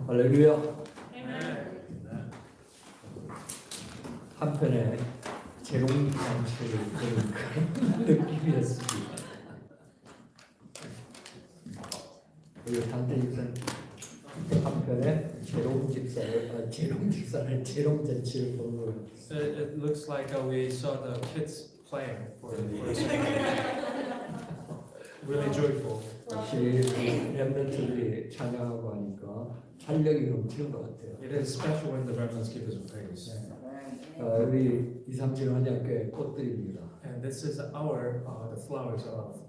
할렐루야. 한편에 재롱잔치를 그런 그런 느낌이었습니다. 우리 단체 집사는 한편에 재롱잔치를 보는 거예요. It looks like we saw the kids playing for really joyful. 역시 렘넌트들이 찬양하고 하니까 활력이 넘치는 것 같아요. It is special when the remnants give us praise. 우리 237 한약교회 꽃들입니다. And this is our the flowers of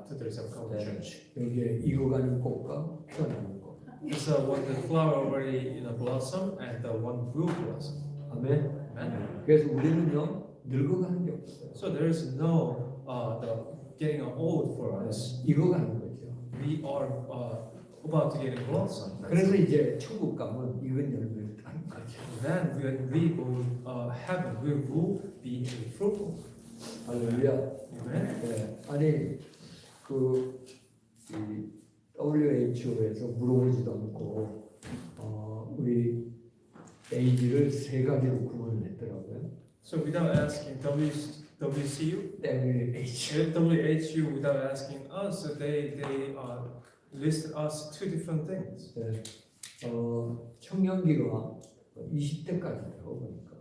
Tutorial Covenant Church. 여기에 익어가는 꽃과 피어나는 꽃. It's one the flower already blossom and the one will blossom. 아멘. Amen. 그래서 우리는요 늙어가는 게 없어요. So there is no the getting old for us. 익어가는 거죠. We are about to get a blossom. 그래서 이제 천국 가면 익은 열매를 따는 거죠. Then when we go heaven, we will be fruitful. 할렐루야. Amen. 네. 아니 이 WHO에서 물어보지도 않고 우리 에이즈를 세 가지로 구분을 했더라고요. So without asking WCU, WHO. WHO without asking us, they listed us two different things. 네. 청년기가 20대까지라고 보니까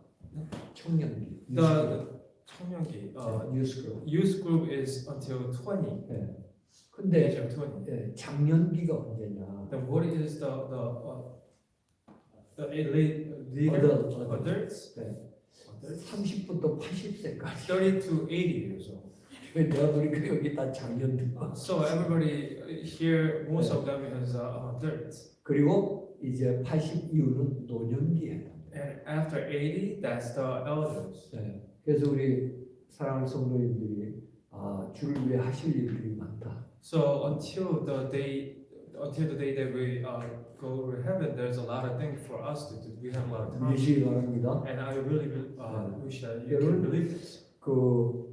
청년기. The 청년기, 뉴스그룹. youth group is until 20, 네. age 근데 of 20. 네, 장년기가 언제냐? Then what is the leader adults? 네. Adults? 30부터 80세까지. 30 to 80 years old. 내가 보니까 여기 다 장년들. So everybody here, most of them is adults. 그리고 이제 80 이후는 노년기예요. And after 80, that's the elders. 네. 그래서 우리 사랑하는 성도님들이 주를 위해 하실 일들이 많다. So until the day that we go to heaven, there's a lot of things for us to do. We have a lot of time. 믿으시기 바랍니다. And I really wish that you can believe this.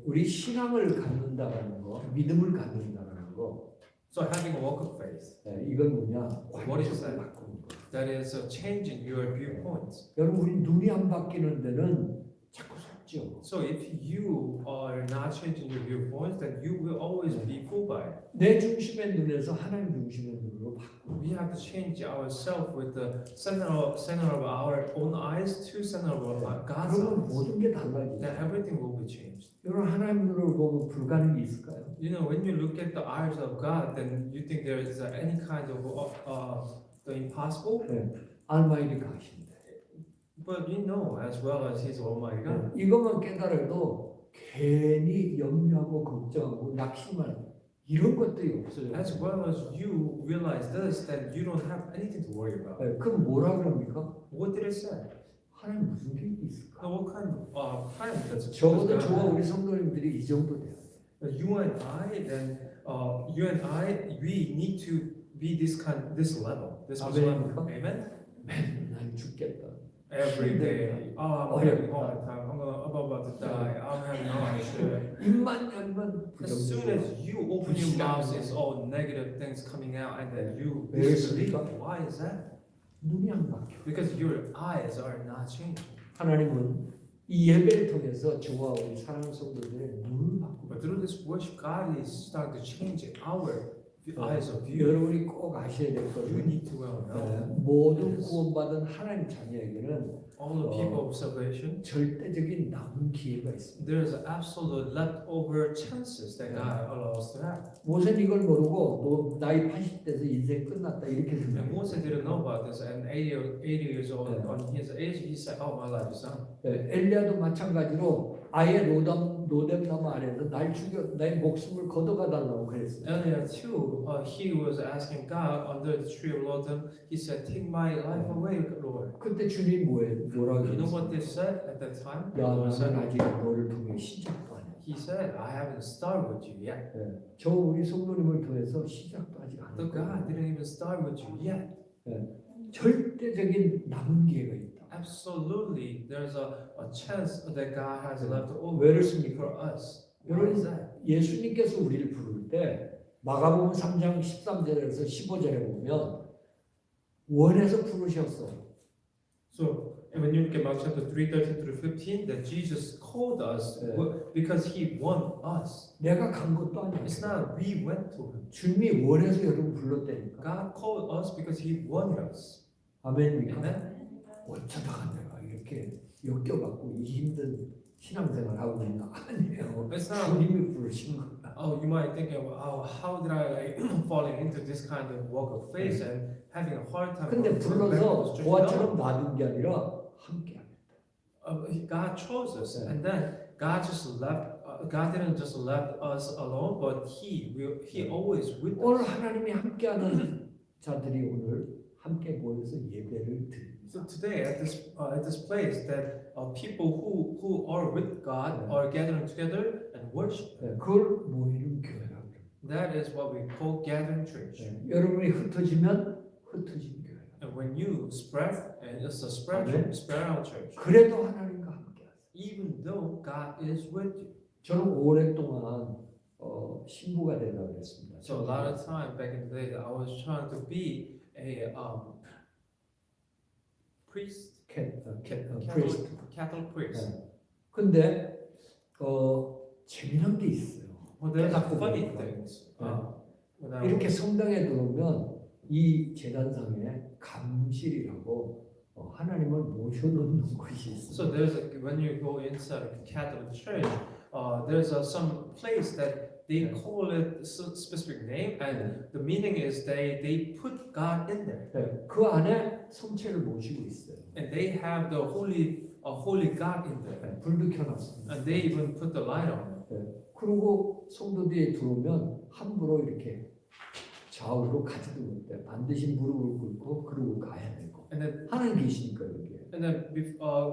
우리 신앙을 갖는다라는 거, 믿음을 갖는다라는 거, So having a walk of faith, 네, 이건 뭐냐? What is 관점을 that? 바꾸는 거. that is changing your viewpoints. 여러분 우리 눈이 안 바뀌는 데는 자꾸 속죠. So if you are not changing your viewpoints, then you will always be fooled by it. 내 중심의 눈에서 하나님 중심의 눈으로 바꾸는 We have to change ourselves with the center of our own eyes to center of God's 그러면 eyes. 모든 게 달라지죠. Then everything will be changed. 여러분 하나님 눈으로 보면 불가능이 있을까요? You know, when you look at the eyes of God, then you think there is any kind of the impossible. 네, 알마이티가 하신대. But you know as well as He's Almighty God. 이것만 깨달아도 괜히 염려하고 걱정하고 낙심하는 이런 것들이 없어요. As well as you realize this, then you don't have anything to worry about. 네, 그럼 뭐라 그럽니까? What did it say? 하나님 무슨 계획이 있을까? What kind of plan does 적어도 God 저와 have? 우리 성도님들이 이 정도 돼요. You and I, then you and I, we need to be this level, this Amen. level. Amen. 맨날 죽겠다. Every day, I'm having a hard time. I'm about to die. I'm having no idea. 입만 열면 As soon 부정적이야. as you open your mouth, it's all negative things coming out, and then you 왜 disbelieve. 그렇습니까? Why is that? 눈이 안 바뀌어. Because your eyes are not changing. 하나님은 이 예배를 통해서 저와 우리 사랑하는 성도들의 눈을 바꾸고 But through this worship, God is starting to change our eyes of view. 여러분이 꼭 아셔야 될 You 것은 need to well know. 모든 구원받은 하나님 자녀에게는 All the people of salvation, 절대적인 남은 기회가 있습니다. there is absolute leftover chances that God allows to have. 모세는 이걸 모르고 너 나이 80대에서 인생 끝났다 이렇게 And 생각해요. Moses didn't know about this, and 80 years old, on his age, he said, "Oh, my life is done." 엘리야도 마찬가지로 아예 노뎀나무 아래에서 내 목숨을 걷어가 달라고 그랬어요. Earlier too, he was asking God under the tree of Lotham. He said, "Take my life away, Lord." 그때 주님 뭐라고 You know 그랬어요? what they said at that time? The 야 Lord 나는 said, 아직 너를 통해 시작도 안 해. He said, "I haven't started with you yet." 저 우리 성도님을 통해서 시작도 아직 안 The God 했고 didn't even start with you yet. 절대적인 남은 기회가 있다. Absolutely, there's a chance that God has left over 왜 그렇습니까? for us. 여러분, Why is that? 예수님께서 우리를 부를 때 마가복음 3장 13절에서 15절에 보면 원해서 부르셨어. So when you look at Mark chapter 3, 13 through 15, that Jesus called us because he won us. 내가 간 것도 아니야. It's not we went to him. 주님이 원해서 여러분 불렀다니까. God called us because he wanted us. 아멘입니까? Amen. 어쩌다가 내가 이렇게 엮여갖고 이 힘든 신앙생활 하고 있나? 아니에요. It's not, 주님이 부르신 거야. oh, you might think, oh, how did I like falling into this kind of walk of faith and having a hard time? 근데 불러서 No. 보아처럼 놔둔 게 아니라 함께 하겠다. God chose us, Yeah. and then God just left. God didn't just let us alone, but He always with 오늘 us. 하나님이 함께하는 자들이 오늘 함께 모여서 예배를 드립니다. So today at this place, that people who are with God Yeah. are gathering together and worship. 네, 그걸 모이는 교회라고 합니다. That is what we call gathering church. 네, 여러분이 흩어지면 흩어진 교회. And when you spread, and it's a spread Amen. spread out church, 그래도 하나님과 함께하세요. even though God is with you. 저는 오랫동안 신부가 되려고 했습니다. So a lot of time back in the day, I was trying to be a priest, 프리스트. Catholic priest. 네. 근데 재미난 게 있어요. Well, there's 깨닫고 funny 보니까. things. 네. When I 이렇게 was, 성당에 들어오면 이 제단상에 감실이라고 하나님을 모셔놓는 곳이 so 있어요. there's when you go inside a Catholic church, there's some place that they Yeah. call it a specific name, and the meaning is they put God in there, 네, 그 안에 성체를 모시고 있어요. and they have the holy God in there, 네, 불도 켜놨습니다. and they even put the light on it. 그리고 성도들이 들어오면 함부로 이렇게 좌우로 가지도 못해. 반드시 무릎을 꿇고 그러고 가야 되고. And then 하나님 계시니까 여기에.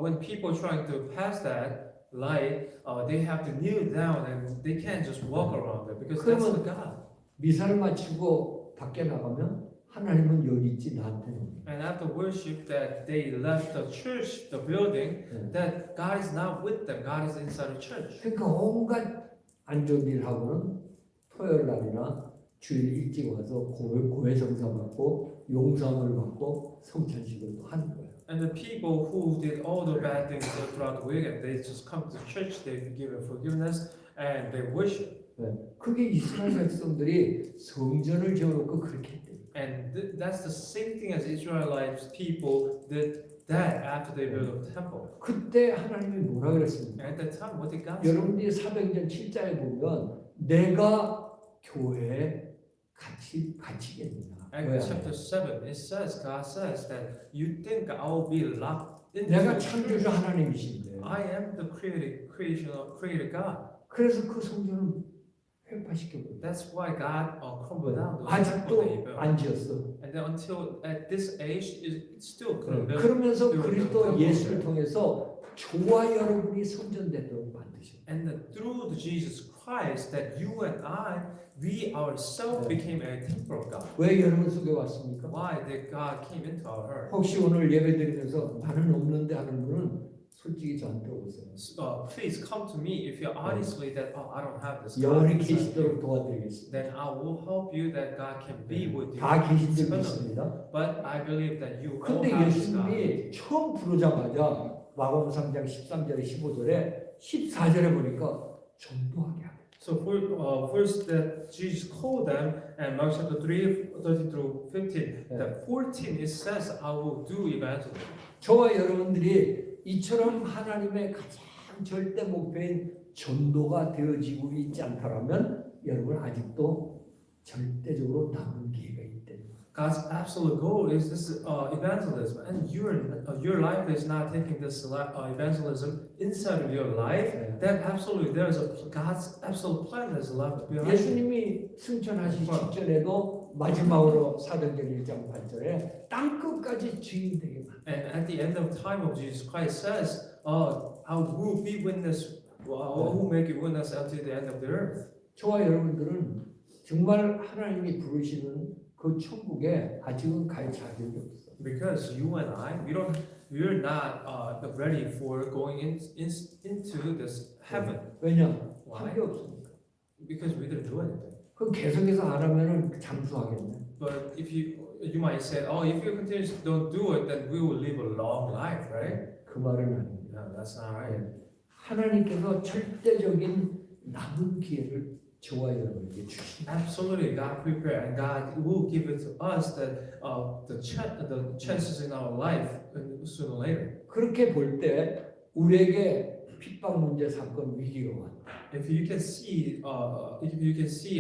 when people trying to pass that light, they have to kneel down, and they can't just walk around there because that's the God. 미사를 마치고 밖에 나가면 하나님은 여기 있지 나한테는. And after worship, that they left the church, the building, 네. that God is not with them. God is inside the church. 그러니까 온갖 안 좋은 일 하고는 토요일 날이나 주일 일찍 와서 고해 성사 받고 용서함을 받고 성찬식을 또 하는 거예요. And the people who did all the bad things throughout the week, and they just come to church, they give forgiveness, and they worship. 그게 이스라엘 백성들이 성전을 지어놓고 그렇게 했대요. And that's the same thing as Israelites people did that after they built a temple. 그때 하나님이 뭐라 그랬습니까? At that time, what did God say? 여러분들이 사도행전 7장에 보면 내가 교회에 갇히겠느냐? Acts chapter 7, it says, God says that you think I will be locked into 내가 the 창조주 church. 하나님이신데 I am the creator God. 그래서 그 성전을 회파시켜버렸다. That's why God crumbled down the temple that he 아직도 built. 안 지었어. And then until at this age, it still couldn't build. 그러면서 그리스도 예수를 통해서 저와 여러분이 성전되도록 만드셨다. And that through the Jesus Christ, that you and I, we ourselves became a temple of God. 왜 여러분 속에 왔습니까? Why did God came into our heart? 혹시 오늘 예배드리면서 나는 없는데 하는 분은 솔직히 저한테 오세요. Please come to me if you're honestly that I don't have this. 영원히 God inside me. 계시도록 도와드리겠습니다. Then I will help you that God can be with you. 다 계신 줄 eternally. 믿습니다. But I believe that you all 근데 have this God. 예수님이 처음 부르자마자 마가복음 3장 13절에 15절에 14절에 보니까 전도하게 하고 So first that Jesus called them, and Mark chapter 3, 13 through 15, that 14 it says, I will do evangelism. 저와 여러분들이 이처럼 하나님의 가장 절대 목표인 전도가 되어지고 있지 않다라면 여러분 아직도 절대적으로 남은 기회가 있대. God's absolute goal is this evangelism, and your life is not taking this evangelism inside of your life. Then absolutely there is God's absolute plan is left behind. 예수님이 승천하시기 직전에도 마지막으로 사도행전 1장 8절에 땅 끝까지 주인 되게 만. And at the end of time of Jesus Christ says, I will be witness, I will make you witness until the end of the earth. 저와 여러분들은 정말 하나님이 부르시는 그 천국에 아직은 갈 자격이 없어. Because you and I, we're not ready for going into this heaven. 왜냐? Why? 한 게 없으니까. Because we didn't do anything. 그럼 계속해서 안 하면은 장수하겠네. But if you might say, oh, if you continue to don't do it, then we will live a long life, right? 그 말은 아닙니다. No, that's not right. 하나님께서 절대적인 남은 기회를 저와 여러분에게 주십니다. Absolutely, God prepare and God will give it to us that the chances in our life sooner or later. 그렇게 볼 때 우리에게 핍박 문제 사건 위기가 왔다. If you can see,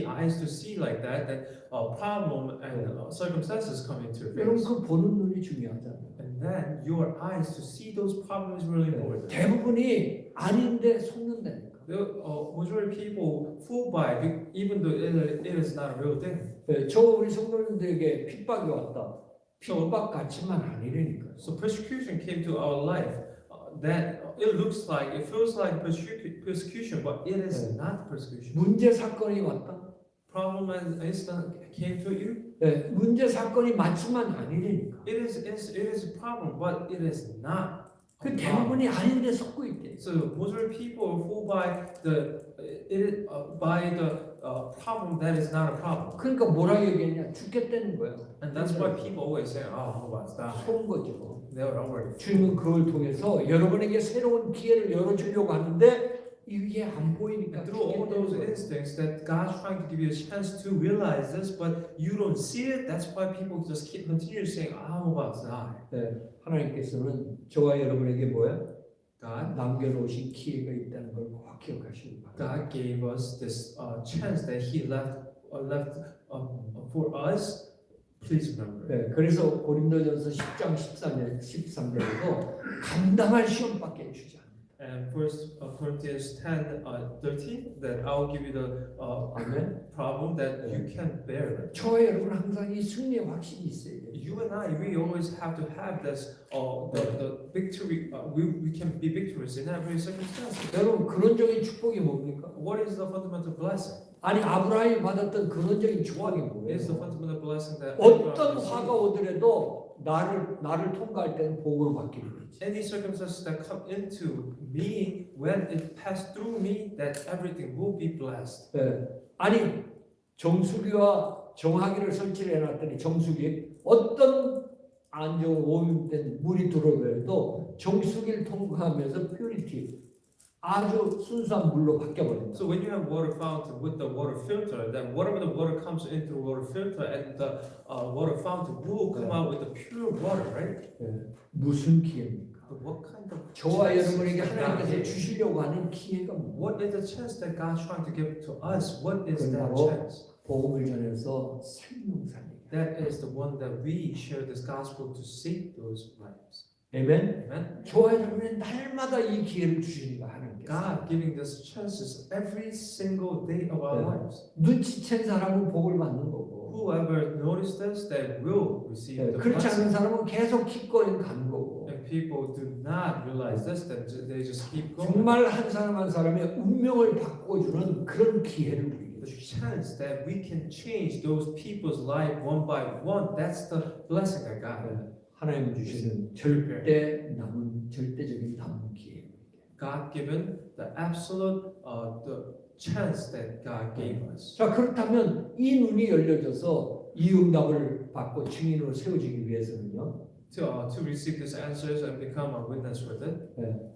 eyes to see like that, that problem and circumstances come into your 여러분 face, 그 보는 눈이 중요하잖아요. and then your eyes to see those problems is really important. 대부분이 아닌데 속는다니까. The majority of people fooled by it, even though it is not a real thing. 저 우리 성도님들에게 핍박이 왔다. 핍박 같지만 아니라니까. So persecution came to our life. That it feels like persecution, but it is not persecution. 문제 사건이 왔다. Problem and incident came to you. 문제 사건이 맞지만 아니라니까. It is a problem, but it is not. 그 대부분이 아닌데 속고 있대. So majority people are fooled by the problem that is not a problem, 그러니까 뭐라 얘기했냐? 죽겠다는 거야. and that's why people always say, "Oh, what's that?" 속은 거죠. They are already. 주님은 그걸 통해서 여러분에게 새로운 기회를 열어주려고 하는데 이게 안 보이니까 Through all those instincts that God's trying to give you a chance to realize this, but you don't see it. That's why people just continue saying, "I'm about to die." 하나님께서는 저와 여러분에게 뭐야? God 남겨놓으신 기회가 있다는 걸 꼭 기억하시기 바랍니다. God gave us this chance that He left for us. Please remember. 그래서 고린도전서 10장 13절에도 감당할 시험밖에 주지 않는다. And First Corinthians 10:13, that I will give you the 아멘. problem that you can bear it. 저와 여러분 항상 이 승리의 확신이 있어야 돼요. You and I, we always have to have this, the victory. We can be victorious in every circumstance. 여러분 근원적인 축복이 뭡니까? What is the fundamental blessing? 아니 아브라함이 받았던 근원적인 조항이 Is the 뭐예요? fundamental blessing that 어떤 화가 오더라도 나를 통과할 때는 복으로 바뀌는 거지. any circumstances that come into me, when it passed through me, that everything will be blessed. 아니 정수기와 정화기를 설치를 해놨더니 정수기 어떤 안 좋은 오염된 물이 들어오더라도 정수기를 통과하면서 퓨리티 아주 순수한 물로 바뀌어버린다. So when you have water fountain with the water filter, then whatever the water comes into the water filter, and the water fountain will come out with the pure water, right? 무슨 기회입니까? But what kind of 저와 chance 여러분에게 is 하나님께서 that? 주시려고 하는 기회가 What is the chance that God's trying to give to us? What is that 그러므로 chance? 복음을 전해서 생명살리게. That is the one that we share this gospel to save those lives. 아멘. Amen. 저와 여러분의 날마다 이 기회를 주시는 거 하나님께서. God giving us chances every single day of our lives. 눈치챈 사람은 복을 받는 거고. Whoever noticed this, they will receive the 그렇지 않은 blessing. 사람은 계속 기꺼이 가는 거고. If people do not realize this, then they just keep going. 정말 한 사람 한 사람의 운명을 바꿔주는 그런 기회를 우리에게 The 주시죠. chance that we can change those people's life one by one, that's the blessing that God has. 하나님 주시는 절대적인 남은 기회. God given the absolute the chance that God gave us. 자 그렇다면 이 눈이 열려져서 이 응답을 받고 증인으로 세워지기 위해서는요. To receive these answers and become a witness with it,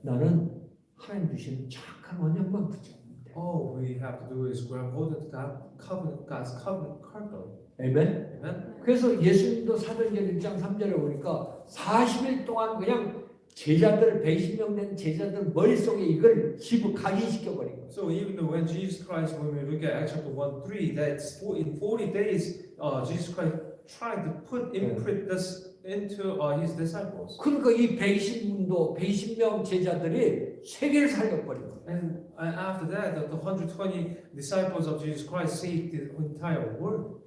나는 하나님 주시는 착한 언약만 붙잡으면 돼. all we have to do is grab hold of God's covenant carefully. 아멘. Amen. 그래서 예수님도 사도행전 1장 3절에 보니까 40일 동안 그냥 제자들 120명 된 제자들 머릿속에 이걸 각인시켜 버린 거예요. So even when Jesus Christ, when we look at Acts chapter 1:3, that's in 40 days, Jesus Christ tried to imprint this into his disciples. 그러니까 이 120명 제자들이 세계를 살려버린 거예요. And after that, the 120 disciples of Jesus Christ saved the entire world.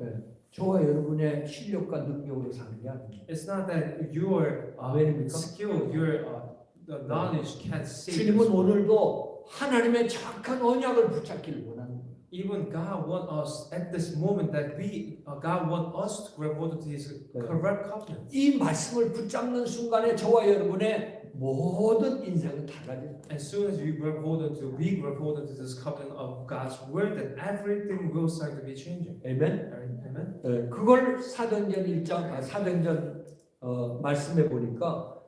저와 여러분의 실력과 능력으로 사는 게 아니에요. It's not that your 아멘입니까? skill, your the knowledge can save 주님은 us. 오늘도 하나님의 착한 언약을 붙잡기를 원하는 거예요. Even God want us at this moment that God want us to grab hold of His correct covenant. 이 말씀을 붙잡는 순간에 저와 여러분의 모든 인생은 달라져요. As soon as we grab hold into this covenant of God's word, then everything will start to be changing. 아멘. Amen. 그걸 사도행전 말씀해 보니까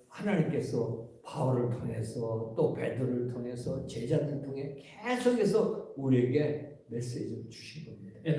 하나님께서 바울을 통해서 또 베드로를 통해서 제자들 통해 계속해서 우리에게 메시지를 주신 겁니다. In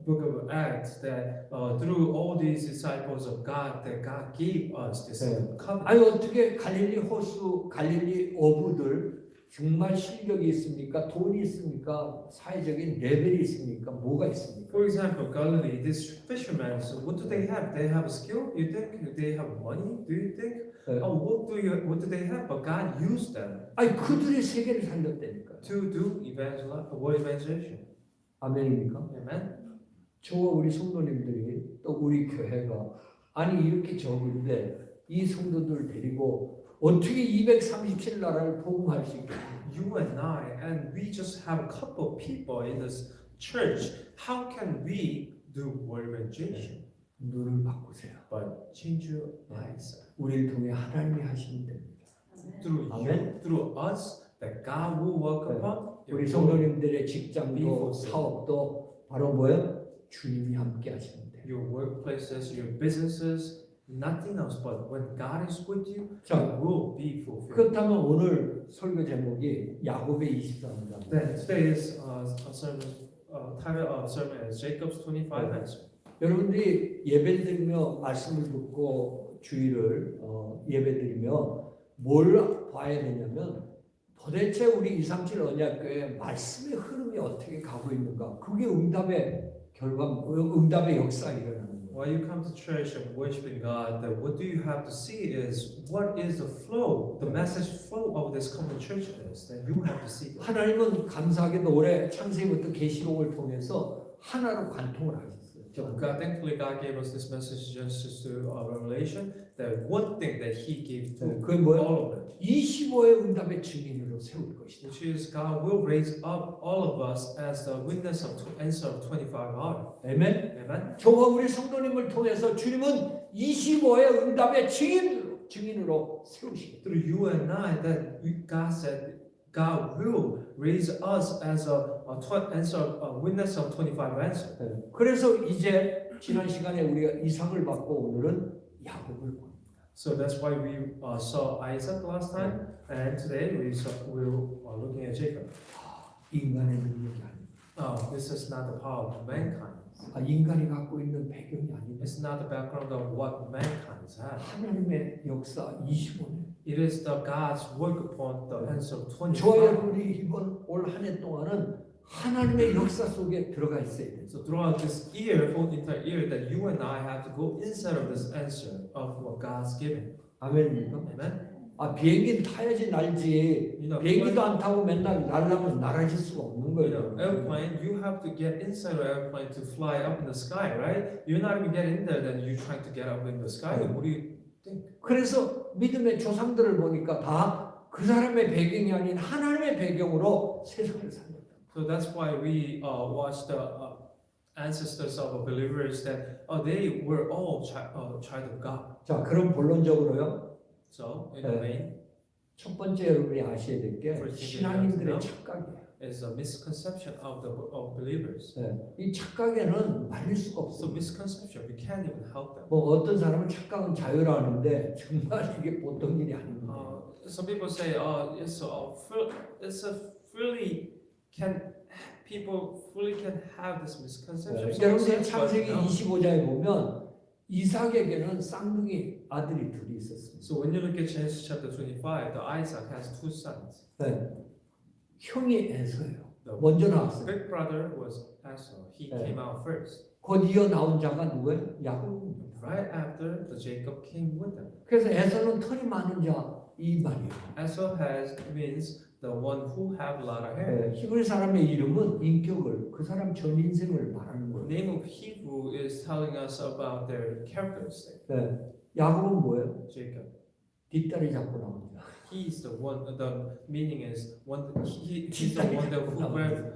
book of Acts, that through all these disciples of God, that God gave us this covenant. 아니 어떻게 갈릴리 호수, 갈릴리 어부들 정말 실력이 있습니까? 돈이 있습니까? 사회적인 레벨이 있습니까? 뭐가 있습니까? For example, Galilee, these fishermen, so what do they have? They have a skill, you think? Do they have money? Do you think? What do they have? But God used them 아니 그들의 세계를 살렸다니까요. to do word evangelization. 아멘입니까? Amen. 저와 우리 성도님들이 또 우리 교회가 아니 이렇게 적은데 이 성도들 데리고 어떻게 237 나라를 복음할 수 있겠어요? You and I, and we just have a couple of people in this church. How can we do word evangelization? 눈을 바꾸세요. But change your eyes 우리를 통해 하나님이 하시면 됩니다. through you, through us, that God will work upon. 우리 성도님들의 직장도 사업도 바로 뭐예요? 주님이 함께 하시면 돼요. Your workplaces, your businesses, nothing else. But when God is with you, 자, it will be fulfilled. 그렇다면 오늘 설교 제목이 야곱의 24입니다. Then today's sermon title of sermon is Jacob's 25 answer. 여러분들이 예배드리며 말씀을 듣고 주의를 예배드리며 뭘 봐야 되냐면 도대체 우리 237 언약교회 말씀의 흐름이 어떻게 가고 있는가? 그게 응답의 응답의 역사가 일어나는 거예요. While you come to church and worshiping God, then what do you have to see is what is the flow, the message flow of this common church is. Then you have to see that. 하나님은 감사하게도 올해 창세기부터 계시록을 통해서 하나로 관통을 하셨어요. God, thankfully, God gave us this message Genesis to Revelation. That one thing that He gave to 그게 뭐예요? all of it, 25의 응답의 증인으로 세울 것이다. which is God will raise up all of us as the witness of answer of 25 hour. 아멘. Amen. 저와 우리 성도님을 통해서 주님은 25의 응답의 증인으로 세우시겠다. Through you and I, that God said God will raise us as a witness of 25 answer. 그래서 이제 지난 시간에 우리가 이삭을 받고 오늘은 야곱을 봅니다. So that's why we saw Isaac last time, and today we're looking at Jacob. 인간의 능력이 아닙니다. This is not the power of mankind. 인간이 갖고 있는 배경이 아닙니다. It's not the background of what mankind has. 하나님의 역사 25년. It is the God's work upon the answer of 저와 25. 여러분이 이번 올 한 해 동안은 하나님의 역사 속에 들어가 있어야 돼요. So throughout this year, whole entire year, that you and I have to go inside of this answer of what God's given. 아멘입니까? Amen. 비행기는 타야지 날지. You know, 비행기도 안 타고 맨날 날라면 날아질 수가 없는 거예요. airplane, you have to get inside of airplane to fly up in the sky, right? You're not even getting in there, then you're trying to get up in the sky. What do you think? 그래서 믿음의 조상들을 보니까 다 그 사람의 배경이 아닌 하나님의 배경으로 세상을 살렸다. So that's why we watch the ancestors of believers that they were all child of God. 자, 그럼 본론적으로요. So in the main, 첫 번째 여러분이 아셔야 될 게 신앙인들의 착각이에요. is a misconception of believers. 이 착각에는 말릴 수가 So 없어요. misconception, we can't even help them. 뭐 어떤 사람은 착각은 자유라는데 정말 이게 보통 일이 아닙니다. Some people say, people fully can have this misconception. So 여러분들 it's 창세기 but no. 25장에 보면 이삭에게는 쌍둥이 아들이 둘이 있었습니다. So when you look at Genesis chapter 25, the Isaac has two sons. 형이 에서예요. The 먼저 나왔어요. big brother was Esau. He came out first. 곧 이어 나온 자가 누구예요? 야곱입니다. Right after the Jacob came with them. 그래서 에서는 털이 많은 자 이 말이에요. Esau means the one who have a lot of hair. 히브리 사람의 이름은 인격을 그 사람 전 인생을 말하는 거예요. The name of Hebrew is telling us about their characteristics. 야곱은 뭐예요? Jacob. 뒷다리 잡고 나온 자. He's the one. The meaning is he's the one that who grabbed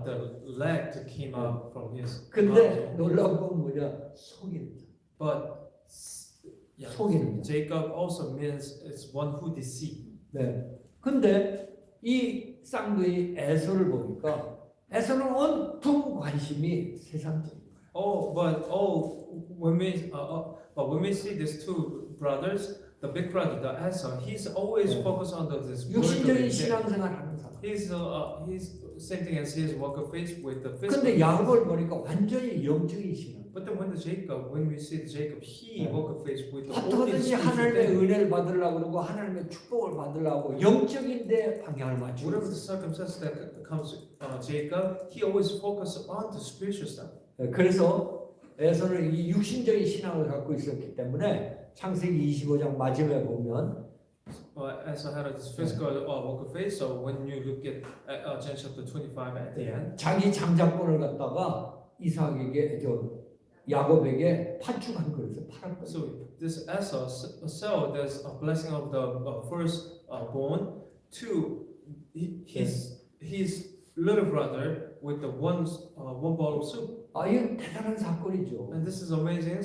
the leg that came out from his. 근데 놀라운 건 뭐냐? 속이. But Yeah. 속이는 자. Jacob also means it's one who deceives. 네. 근데 이 쌍둥이 에서를 보니까 에서는 온통 관심이 세상적인 거예요. But when we see these two brothers, the big brother, the Esau, he's always Yeah. focused on this 육신적인 worldly thing. 신앙생활하는 사람. He's same thing as his work of faith with the 근데 physical. 야곱을 보니까 완전히 영적인 신앙. But then when we see Jacob, he Yeah. work of faith with the only 어떻게든지 spiritual 하나님의 thing. 은혜를 받으려고 그러고 하나님의 축복을 받으려고 영적인 데 방향을 맞추고 Whatever the 있어요. circumstance that comes Jacob, he always focused on the spiritual stuff. 그래서 에서는 이 육신적인 신앙을 갖고 있었기 때문에 창세기 25장 마지막에 보면 Esau had this physical work of faith. So when you look at Genesis chapter 25 at the end, 자기 장자권을 갖다가 이삭에게 야곱에게 파축한 거였어요. 팔았거든요. so this Esau sold this blessing of the first born to his little brother with the one bowl of soup. 아, 이건 대단한 사건이죠. And this is amazing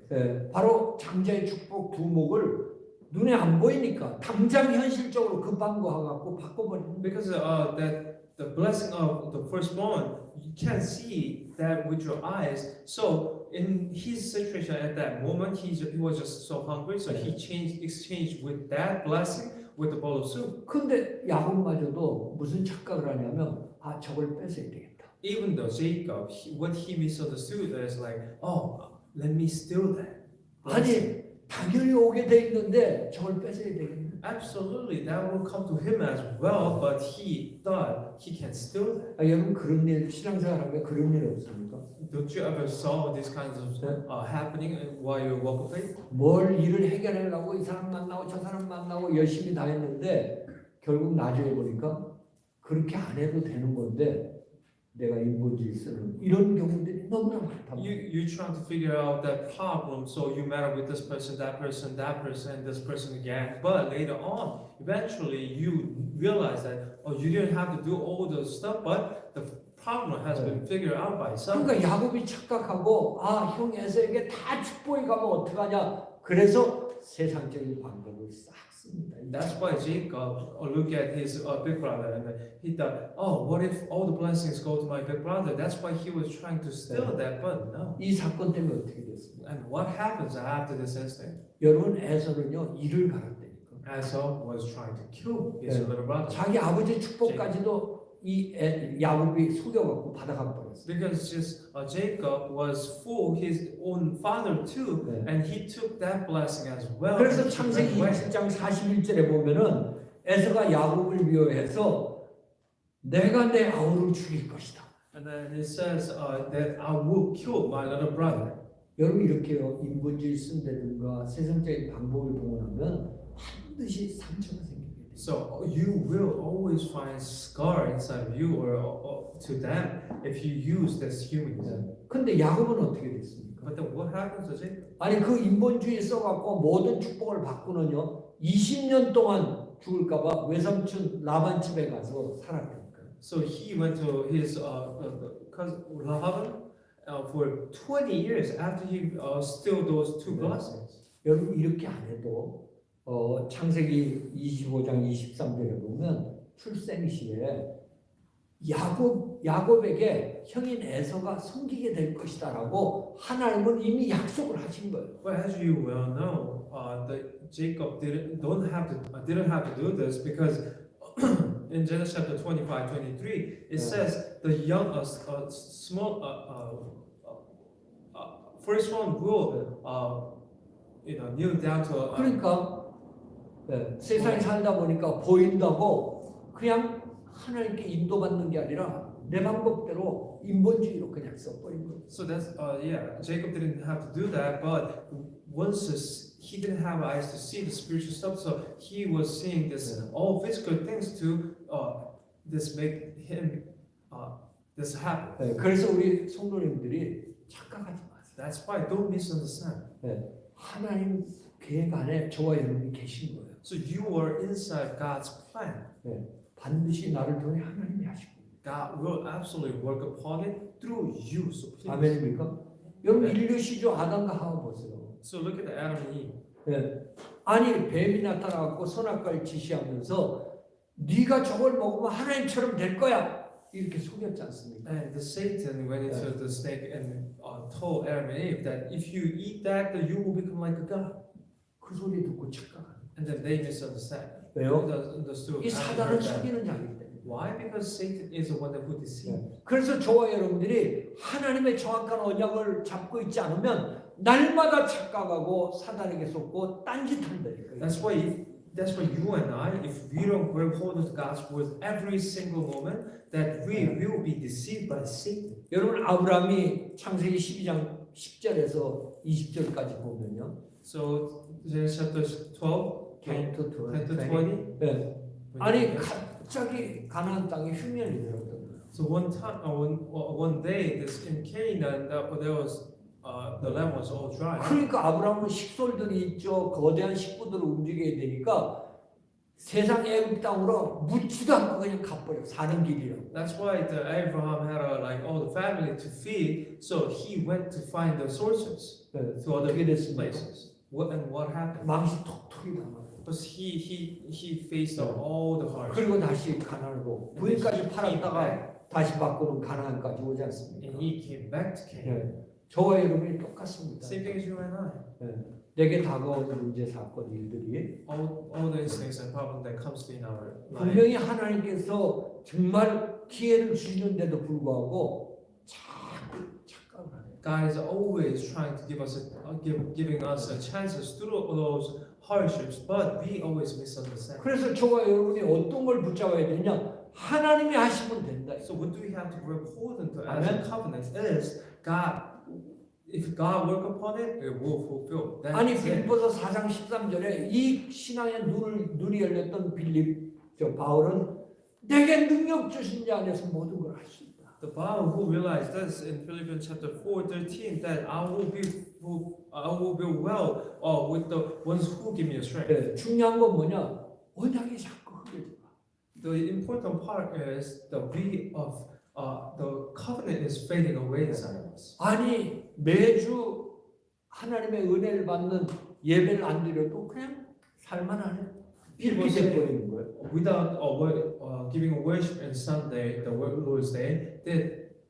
thing. 바로 장자의 축복 두목을 눈에 안 보이니까 당장 현실적으로 급한 거 갖고 바꿔버리는. Because that the blessing of the firstborn, you can't see that with your eyes. So in his situation at that moment, he was just so hungry, so he exchanged with that blessing with the bowl of soup. 근데 야곱마저도 무슨 착각을 하냐면 아 저걸 뺏어야 되겠다. Even though Jacob, what he misunderstood is like, oh, let me steal that. blessing. 아니 당연히 오게 돼 있는데 저걸 뺏어야 되겠네. Absolutely, that will come to him as well, but he thought he can steal that. 아, 여러분 그런 일 신앙생활하면 그런 일 없습니까? Don't you ever saw these kinds of happening while you walk of faith? 뭘 일을 해결하려고 이 사람 만나고 저 사람 만나고 열심히 다 했는데 결국 나중에 보니까 그렇게 안 해도 되는 건데 내가 인본주의 쓰는 이런 경우들이 너무나 많다. You trying to figure out that problem, so you met up with this person, and this person again. But later on, eventually you realize that you didn't have to do all those stuff, but the problem has been figured out by itself. 그러니까 야곱이 착각하고 아 형 에서에게 다 축복이 가면 어떡하냐. 그래서 세상적인 방법을 싹 씁니다. That's why Jacob looked at his big brother and he thought, oh, what if all the blessings go to my big brother? That's why he was trying to steal that, but no. 이 사건 때문에 어떻게 됐습니까? And what happens after this incident? 여러분 에서는요 일을 갈았다니까. Esau was trying to kill his little brother. 자기 아버지 축복까지도 이 야곱이 속여갖고 받아가 버렸어요. Because just Jacob was for his own father too, and he took that blessing as well. 그래서 창세기 27장 41절에 보면은 에서가 야곱을 미워해서 내가 내 아우를 죽일 것이다. And then it says that I will kill my little brother. 여러분 이렇게요 인본주의 쓴다든가 세상적인 방법을 동원하면 반드시 상처가 생깁니다. So you will always find scar inside of you or to them if you use this humanism. 근데 야곱은 어떻게 됐습니까? But then what happens to Jacob? 아니 그 인본주의 써갖고 모든 축복을 받고는요 20년 동안 죽을까봐 외삼촌 라반 집에 가서 살았다니까. So he went to his cousin Laban for 20 years after he stole those two blessings. 여러분 이렇게 안 해도 창세기 25장 23절에 보면 출생 시에 야곱에게 형인 에서가 섬기게 될 것이다라고 하나님은 이미 약속을 하신 거예요. But as you well know, that Jacob didn't have to do this because in Genesis chapter 25:23 it says the young first one will kneel down to. 그러니까 세상에 살다 보니까 보인다고 그냥 하나님께 인도받는 게 아니라 내 방법대로 인본주의로 그냥 써버린 거예요. So that's Jacob didn't have to do that, but once he didn't have eyes to see the spiritual stuff, so he was seeing this all physical things to this make him this happen. 그래서 우리 성도님들이 착각하지 마세요. That's why don't misunderstand. 하나님 계획 안에 저와 여러분이 계신 거예요. So you are inside God's plan. 반드시 나를 통해 하나님이 하시고. God will absolutely work upon it through you. So please. 아멘입니까? 여러분 인류 시조 아담과 하와 보세요. So look at Adam and Eve. 예. 아니 뱀이 나타나갖고 선악과를 지시하면서 네가 저걸 먹으면 하나님처럼 될 거야 이렇게 속였지 않습니까? And the Satan went into the snake and told Adam and Eve that if you eat that, then you will become like a god. 그 소리 듣고 착각하는. And then they misunderstand. 왜요? Understood. 이 사단은 속이는 자이기 때문에. Why? Because Satan is the one that who deceives. 그래서 저와 여러분들이 하나님의 정확한 언약을 잡고 있지 않으면 날마다 착각하고 사단에게 속고 딴짓한다. That's why you and I, if we don't grab hold of God's word every single moment, that we will be deceived by Satan. 여러분 아브라함이 창세기 12장 10절에서 20절까지 보면요. So Genesis chapter 12, 10 to 20. 네. 아니 갑자기 가나안 땅에 흉년이 들었던 거예요. So one day, this in Canaan, there was the land was all dry. 그러니까 아브라함은 식솔들이 있죠. 거대한 식구들을 움직여야 되니까 세상 애굽 땅으로 묻지도 않고 그냥 가버려. 사는 길이라고. That's why the Abraham had like all the family to feed, so he went to find the sources 네. to other 어떻게 됐습니까? places. What happened? 망치 톡톡이 남아요. Because he faced all the hardships. 그리고 다시 가나안으로 부인까지 팔았다가 다시 바꾸는 가나안까지 오지 않습니까? And he came back to Canaan. 네. 저와 여러분이 똑같습니다. Same thing as you and I. 내게 다가오는 문제, 사건, 일들이 All these things and problems that comes in our life. 분명히 하나님께서 정말 기회를 주시는데도 불구하고 자꾸 착각을 하네요. God is always trying to give us giving us a chances through those hardships, but we always misunderstand. 그래서 저와 여러분이 어떤 걸 붙잡아야 되냐? 하나님이 하시면 된다. So what do we have to grab hold into as Amen. a covenant is God. If God work upon it, it will fulfill. That's 아니 it. 빌립보서 4장 13절에 이 신앙의 눈이 열렸던 바울은 내게 능력 주신 자 안에서 모든 걸 할 수 있다. The Bible who realized this in Philippians chapter 4:13 that I will be well with the ones who give me a strength. 네, 중요한 건 뭐냐? 언약이 자꾸 흐려져. The important part is the way of the covenant is fading away inside of us. 아니 매주 하나님의 은혜를 받는 예배를 안 드려도 그냥 살만하네. 이렇게 돼버리는 거예요. Without giving worship on Sunday, the Lord's Day,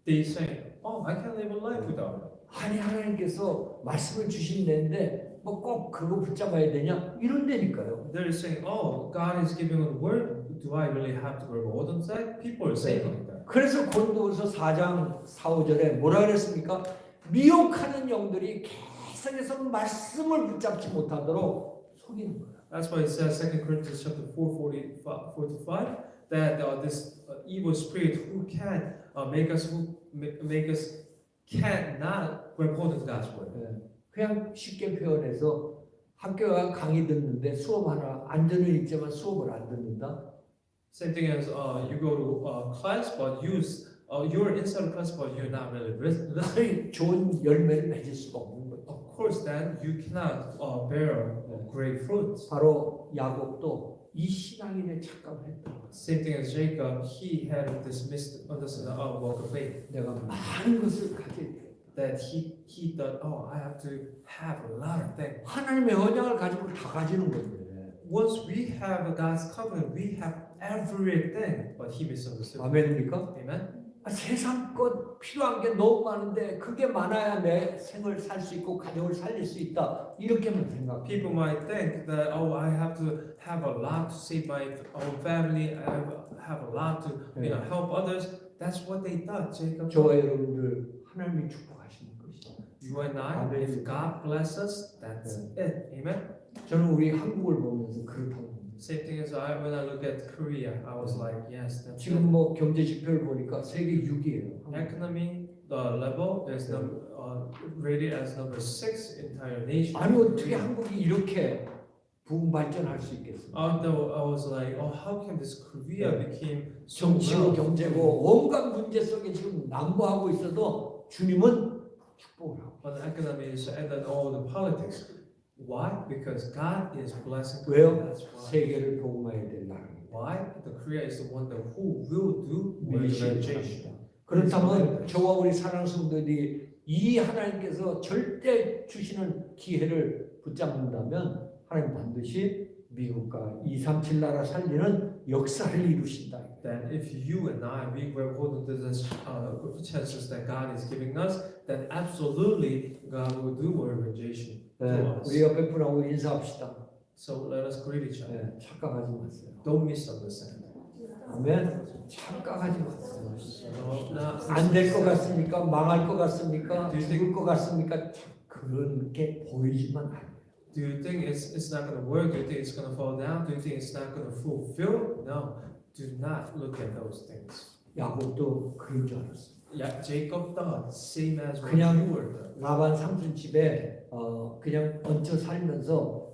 they say, "Oh, I can live a life without it." 아니 하나님께서 말씀을 주신다는데 뭐 꼭 그거 붙잡아야 되냐? 이런다니까요. They're saying, "Oh, God is giving a word. Do I really have to grab hold of that?" People are saying like that. 그래서 고린도후서 4장 4, 5절에 뭐라 그랬습니까? 미혹하는 영들이 계속해서 말씀을 붙잡지 못하도록 속이는 거예요. That's why it says 2 Corinthians chapter 4:4-5 that this evil spirit who can make us cannot grab hold of God's word. 그냥 쉽게 표현해서 학교가 강의 듣는데 수업 하나 앉아는 있지만 수업을 안 듣는다. Same thing as you go to class, but you're inside the class, but you're not really listening. 좋은 열매를 맺을 수가 없는 거죠. Of course, then you cannot bear great fruits. 바로 야곱도 이 신앙인의 착각을 했다. Same thing as Jacob, he had this misunderstanding of walk of faith. 내가 많은 것을 가질 때 That he thought, oh, I have to have a lot of things. 하나님의 언약을 가지고 다 가지는 건데. Once we have God's covenant, we have everything. But he misunderstood. 아멘입니까? Amen. 세상 것 필요한 게 너무 많은데 그게 많아야 내 생을 살 수 있고 가정을 살릴 수 있다 이렇게만 생각해. People might think that oh, I have to have a lot to save my own family. I have a lot to help others. That's what they thought, Jacob. 저와 여러분들 하나님이 축복하시는 것이죠. You and I, if God bless us, that's it. Amen. 저는 우리 한국을 보면서 그렇다고 봅니다. Same thing as when I look at Korea, I was like, yes, that's it. 지금 뭐 경제 지표를 보니까 세계 6위예요. Economy, the level is rated as number 6 entire nation. 아니 어떻게 한국이 이렇게 부흥 발전할 수 있겠습니까? Although I was like, oh, how can this Korea became so 정치고 well? 경제고 온갖 문제 속에 지금 난무하고 있어도 주님은 축복을 하고. On the economies and then all the politics. Why? Because God is blessing 왜요? Korea. That's why. 세계를 복음해야 될 나라입니다. Why? The Korea is the one that who will do 미시를 evangelization. 그렇다면 저와 우리 사랑하는 성도들이 이 하나님께서 절대 주시는 기회를 붙잡는다면 하나님 반드시 미국과 237 나라 살리는 역사를 이루신다. That if you and I, we were holding to this chances that God is giving us, then absolutely God will do organization to 네, us. 우리 옆에 분하고 인사합시다. So let us greet each other. 네, 착각하지 마세요. Don't misunderstand. 아멘. 착각하지 마세요. Not 안 될 것 같습니까? 망할 것 같습니까? 죽을 것 같습니까? 그런 게 보이지만 않아요. Do you think it's not going to work? Do you think it's going to fall down? Do you think it's not going to fulfill? No, do not look at those things. 야곱도 그런 줄 알았어요. Yeah, Jacob thought same as what 그냥 you were done. 라반 삼촌 집에 그냥 얹혀 살면서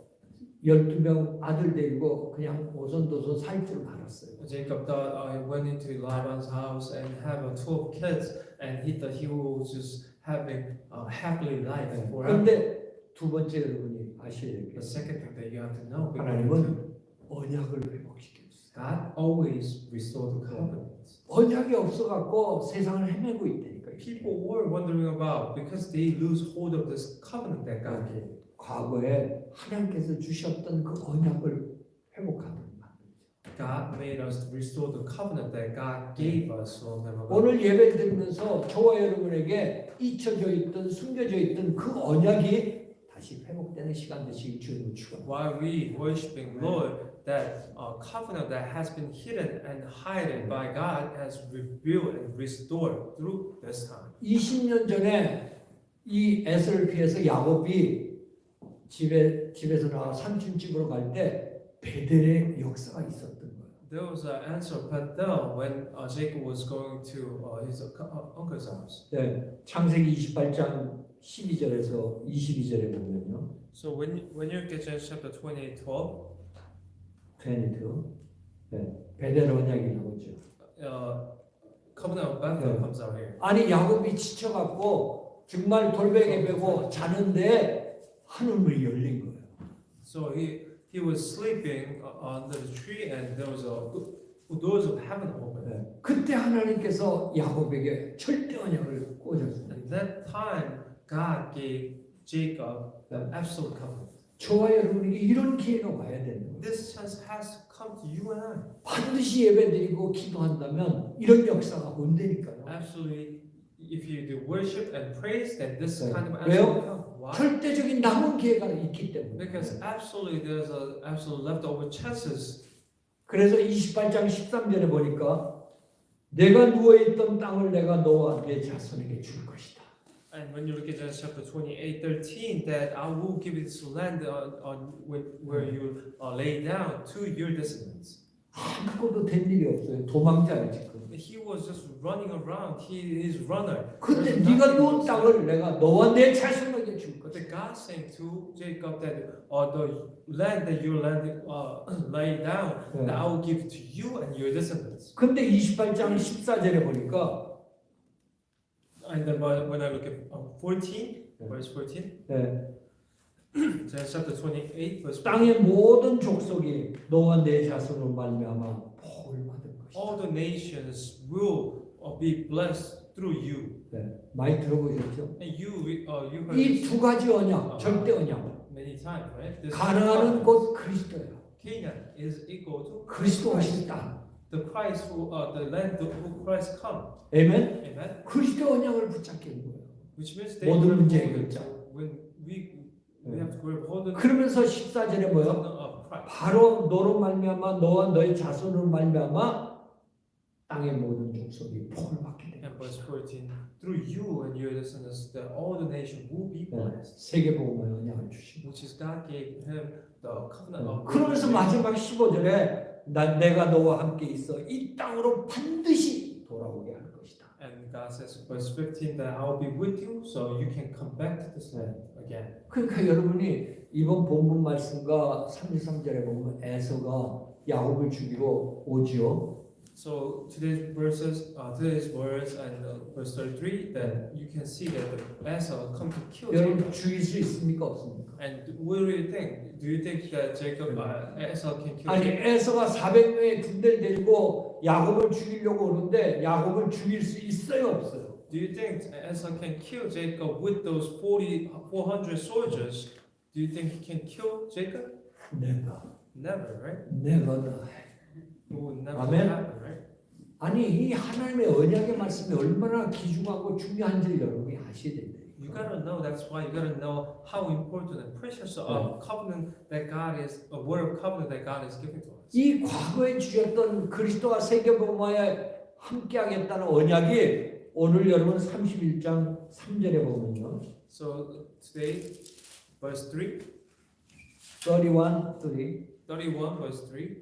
12명 아들 데리고 그냥 오손도손 살 줄 알았어요. Jacob thought he went into Laban's house and have 12 kids, and he thought he was just having a happy life forever. 그런데 두 번째 여러분이 아셔야 될 게 The second thing that you have to know, 하나님은 언약을 회복시켰어요. God always restores the covenants. 언약이 없어갖고 세상을 헤매고 있다니까. People were wondering about because they lose hold of this covenant that God gave. 과거에 하나님께서 주셨던 그 언약을 회복하는 God made us restore the covenant that God gave us long time ago. 오늘 예배를 드리면서 저와 여러분에게 잊혀져 있던 숨겨져 있던 그 언약이 다시 회복되는 시간 되시길 주님을 축원합니다. While we worshiping Lord, that covenant that has been hidden and hidden by God has revealed and restored through this time. 20년 전에 이 에서를 피해서 야곱이 집에서 나와 삼촌 집으로 갈 때 베델의 역사가 있었던 거예요. There was an answer Bethel when Jacob was going to his uncle's house. 네, 창세기 28장 12절에서 22절에 보면요. So when you get Genesis chapter 28:12, 22. 네, 베델 언약이 나오죠. covenant of Bethel Yeah. comes out here. 아니 야곱이 지쳐갖고 정말 돌베개 베고 자는데 하늘문이 열린 거예요. So he was sleeping under the tree, and there was doors of heaven open. 네, 그때 하나님께서 야곱에게 절대 언약을 꽂았습니다. At that time, God gave Jacob the absolute covenant. 저와 여러분에게 이런 기회가 와야 되는 거예요. This chance has to come to you and I. 반드시 예배드리고 기도한다면 이런 역사가 온다니까요. Absolutely, if you do worship and praise, then this 네. kind of answer 왜요? will come. Why? 절대적인 남은 기회가 있기 때문에. Because absolutely, there's a absolute leftover chances. 그래서 28장 13절에 보니까 내가 누워있던 땅을 내가 너와 내 자손에게 줄 것이다. And when you look at Genesis chapter 28:13, that I will give this land where you lay down to your descendants. 아무것도 된 일이 없어요. 도망자예요 지금. He was just running around. He is runner. 근데 There's 네가 nothing 누운 to 땅을 내가 너와 내 자손에게 줄 But 것이다. God saying to Jacob that the land that you lay down, 네. that I will give to you and your descendants. 근데 28장 14절에 보니까 And then when I look at 14, 네. verse 14, 네, Genesis chapter 28, verse 14, 땅의 모든 족속이 너와 내 자손으로 말미암아 복을 받을 것이다. all the nations will be blessed through you. 네, 많이 들어보셨죠? And you heard 이 this 두 가지 언약, 절대 언약. many times, right? This 가나안은 곧 그리스도예요. Canaan is equal to 그리스도 오신 땅. the Christ who the land who Christ come. 아멘. Amen. 그리스도 언약을 붙잡게 된 거예요. Which means they 모든 grab 문제 hold 해결자. of- when we have to grab hold of 그러면서 14절에 뭐요? covenant of Christ. 바로 너로 말미암아 너와 너의 자손으로 말미암아 땅의 모든 족속이 복을 받게 된 And verse 것이다. 14, through you and your descendants, that all the nation will be blessed. 세계복음의 언약을 주시고. Which is God gave him the covenant of. 그러면서 마지막 15절에 내가 너와 함께 있어 이 땅으로 반드시 돌아오게 할 것이다. And God says, verse 15, that I will be with you, so you can come back to this land again. 그러니까 여러분이 이번 본문 말씀과 33절에 보면 에서가 야곱을 죽이러 오지요. So today's words and verse 33, that you can see that Esau come to kill 여러분 Jacob. 죽일 수 있습니까 없습니까? And what do you think? Do you think that Esau can kill 아니 Jacob? 에서가 400명의 군대를 데리고 야곱을 죽이려고 오는데 야곱을 죽일 수 있어요 없어요? Do you think Esau can kill Jacob with those 400 soldiers? Do you think he can kill Jacob? Never. Never, right? Never. It would never Amen. happen, right? 아니 이 하나님의 언약의 말씀이 얼마나 귀중하고 중요한지 여러분이 아셔야 된다. You gotta know. That's why you gotta know how important and precious a covenant that God is, a word of covenant that God is giving to us. 이 과거에 주셨던 그리스도와 세계복음화에 함께하겠다는 언약이 오늘 여러분 31장 3절에 보면요. So today, verse 3, 31 verse 3.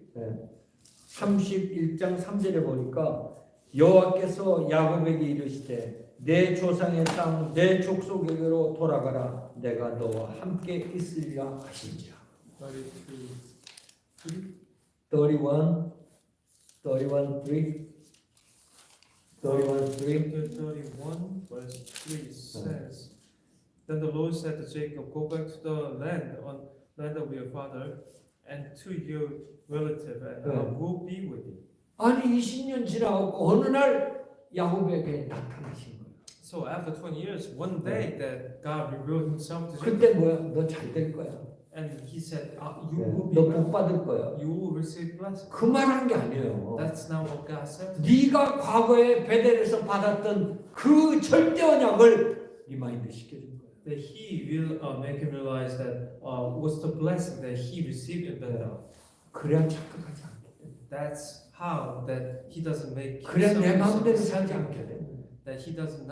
31장 3절에 보니까 여호와께서 야곱에게 이르시되 내 조상의 땅 내 족속에게로 돌아가라 내가 너와 함께 있으리라 하신지라. 31 Chapter 31, verse 3 says, Then the Lord said to Jacob, Go back to the land of your father, and to your relative, and I will be with you. 아니 20년 지나고 어느 날 야곱에게 나타나신 거예요. So after 20 years, one day that God revealed Himself to Jacob, 그때 뭐야? 너 잘 될 거야. and He said, You will be 너 blessed. 복 받을 거야. You will receive blessing. 그 말한 게 아니에요. That's not what God said. 네가 과거에 베델에서 받았던 그 절대 언약을 리마인드 시켜준 거예요. That He will make him realize that what's the blessing that he received in Bethel. 그래야 착각하지 않게 돼. That's how that he doesn't make 그래야 내 마음대로 himself 살지 않게 돼. that he doesn't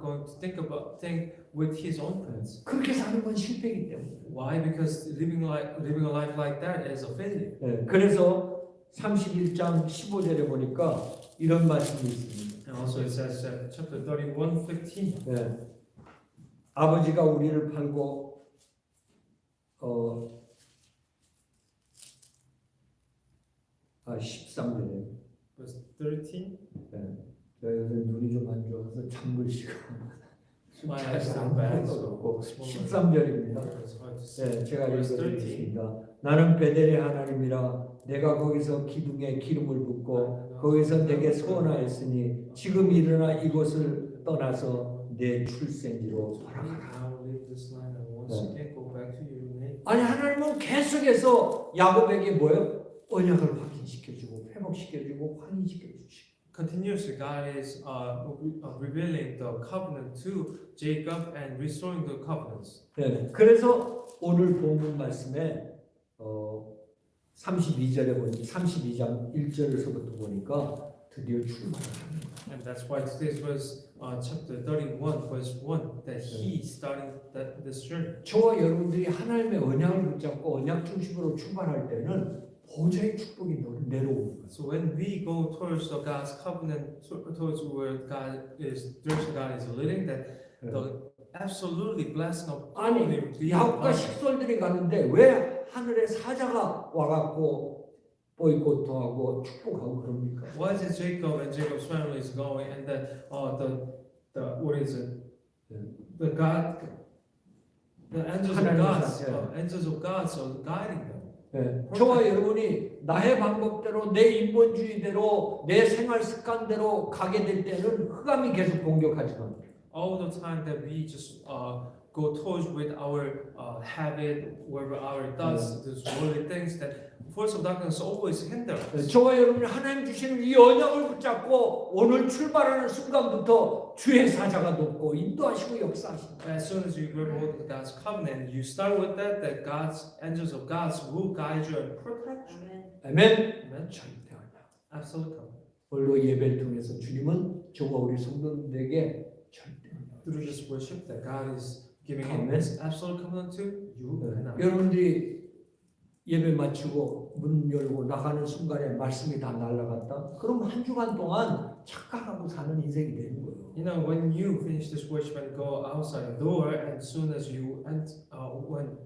going to think with his own plans. 그렇게 사는 건 실패이기 때문에. Why? Because living a life like that is a failure. 그래서 31장 15절에 보니까 이런 말씀이 있습니다. And also it says chapter 31:15. 아버지가 우리를 팔고 13절에 Verse 13. 제가 요새 눈이 좀 안 좋아서 잠글시간 My eyes are bad, so 13절입니다. it's hard to see. 제가 Verse 읽어드리겠습니다. 나는 베델의 하나님이라 내가 거기서 기둥에 기름을 붓고 거기서 내게 소원하였으니 지금 일어나 이곳을 떠나서 내 출생지로 돌아가라. Now leave this land and once again go back to your name. 아니 하나님은 계속해서 야곱에게 뭐예요? 언약을 확인시켜주고 회복시켜주고 확인시켜주시고. Continuously, God is revealing the covenant to Jacob and restoring the covenants. 그래서 오늘 본문 말씀에 32절에 보니 32장 1절에서부터 보니까 드디어 출발을 하는 거예요. And that's why today's verse, chapter 31, verse 1, that He's starting this journey. 저와 여러분들이 하나님의 언약을 붙잡고 언약 중심으로 출발할 때는 보좌의 축복이 내려오는 거예요. So when we go towards the God's covenant, towards where God is, direction God is leading, that the absolutely blessing of 아니 all will be 야곱과 upon us. 식솔들이 가는데 왜 하늘의 사자가 와갖고 보이콧하고 축복하고 그럽니까? Why is it Jacob and Jacob's family is going, and then the what is it? The God, the angels of 하나님의 God, 사자. angels of God, are guiding them. 저와 여러분이 나의 방법대로 내 인본주의대로 내 생활 습관대로 가게 될 때는 흑암이 계속 공격하지만 All the time that we just go towards with our habit, where our thoughts, these worldly things, that force of darkness always hinder us. 저와 여러분이 하나님 주시는 이 언약을 붙잡고 오늘 출발하는 순간부터 주의 사자가 돕고 인도하시고 역사하신다. As soon as you grab hold of God's covenant, you start with that God's angels of God will guide you and protect you. 아멘. Amen. 절대 아니야. Absolute covenant. 오늘도 예배를 통해서 주님은 저와 우리 성도들에게 절대 Through this worship, that God is giving Amen. this absolute covenant to you and I. 여러분들이 예배 마치고 문 열고 나가는 순간에 말씀이 다 날아갔다. 그럼 한 주간 동안 착각하고 사는 인생이 되는 거예요. You know, when you finish this worship and go outside the door, and as soon as you went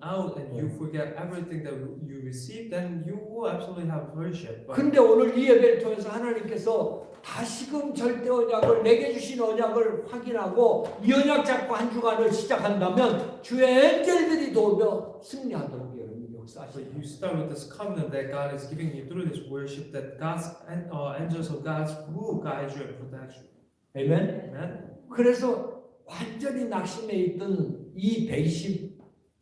out and you forget everything that you received, then you will absolutely have worship. But 근데 오늘 이 예배를 통해서 하나님께서 다시금 절대 언약을 내게 주신 언약을 확인하고 이 언약 잡고 한 주간을 시작한다면 주의 엔젤들이 도우며 승리하도록 여러분이 But 역사하시고 you start with this covenant that God is giving you through this worship, that God's angels of God will guide you and protect you. 아멘. Amen. 그래서 완전히 낙심해 있던 이 120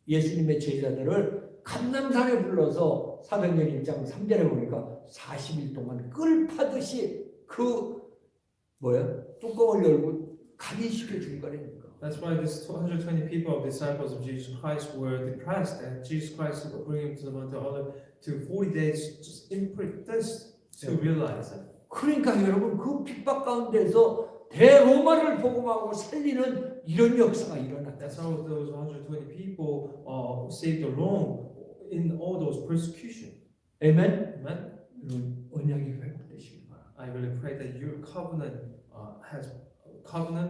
예수님의 제자들을 감람산에 불러서 사도행전 1장 3절에 보니까 40일 동안 끌 파듯이 그 뚜껑을 열고 각인시켜 준 거라니까. That's why these 220 people of disciples of Jesus Christ were depressed, and Jesus Christ would bring them to the Mount of Olives to 40 days just imprint this to realize that. 그러니까 여러분 그 핍박 가운데서 대로마를 복음하고 살리는 이런 역사가 일어났다. That's how those 120 people saved alone in all those persecution. 아멘. Amen. 여러분 언약이 회복되시기 바랍니다. I really pray that your covenant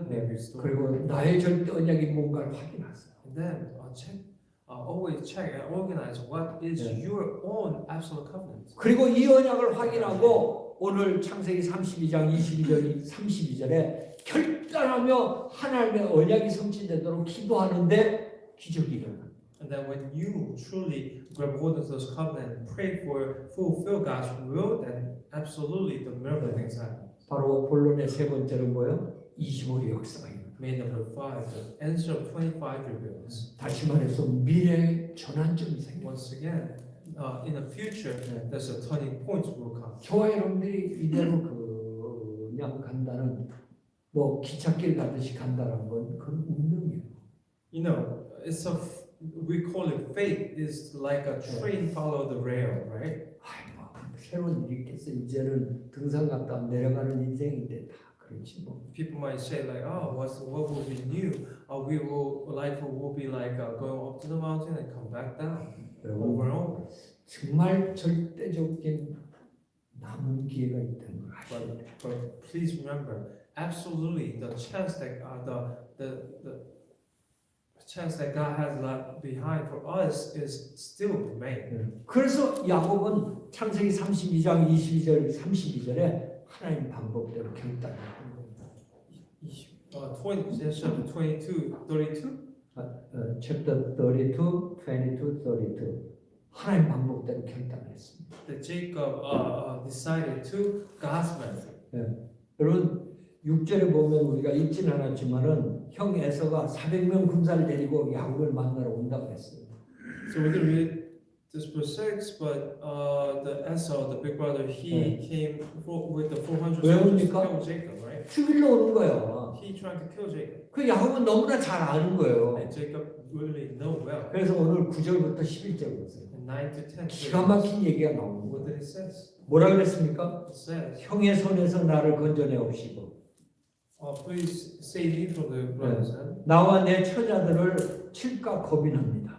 may be restored. 그리고 나의 절대 언약이 뭔가를 확인하세요. And then always check and organize what is your own absolute covenant. 그리고 이 언약을 확인하고 오늘 창세기 32장 32절에 결단하며 하나님의 언약이 성취되도록 기도하는데 기적이 일어나. And then when you truly grab hold of those covenants and pray for fulfill God's will, then absolutely the miracle things happen. 바로 본론의 세 번째는 뭐예요? 25의 역사가 일어나. Main number 5, the answer of 25 reveals. 다시 말해서 미래의 전환점이 생겨. Once again, in the future, there's a turning point will come. 저와 여러분들이 이대로 그냥 간다는 기찻길 가듯이 간다는 건 그건 운명이에요. You know, we call it faith is like a train follow the rail, right? 새로운 일이 있겠어. 이제는 등산 갔다 내려가는 인생인데 다 그렇지 뭐. People might say like, oh, what will be new? Life will be like going up to the mountain and come back down over and over. 정말 절대적인 남은 기회가 있다는 걸 아시죠? But please remember, absolutely, the chance that chance that God has left behind for us is still remain. 그래서 야곱은 창세기 32장 22절 32절에 하나님 방법대로 결단했던 겁니다. Chapter 22, 32. Chapter 32, 22, 32. 하나님 방법대로 결단했습니다. That Jacob decided to God's method. 여러분 6절에 보면 우리가 읽지는 않았지만은 형 에서가 400명 군사를 데리고 야곱을 만나러 온다고 했어요. So we can read this verse 6, but the Esau, the big brother, he came with the 400 왜 soldiers to 옵니까? kill Jacob, right? 죽이려 오는 거야. He trying to kill Jacob. 그 야곱은 너무나 잘 아는 거예요. And Jacob really know well. 그래서 오늘 9절부터 11절 보세요. And 9 to 10. 기가 막힌 얘기가 나오는 What 거예요. did it says? 뭐라 그랬습니까? It says, 형의 손에서 나를 건져내옵시고 please save me from the brother's hand. 나와 내 처자들을 칠까 겁이 납니다.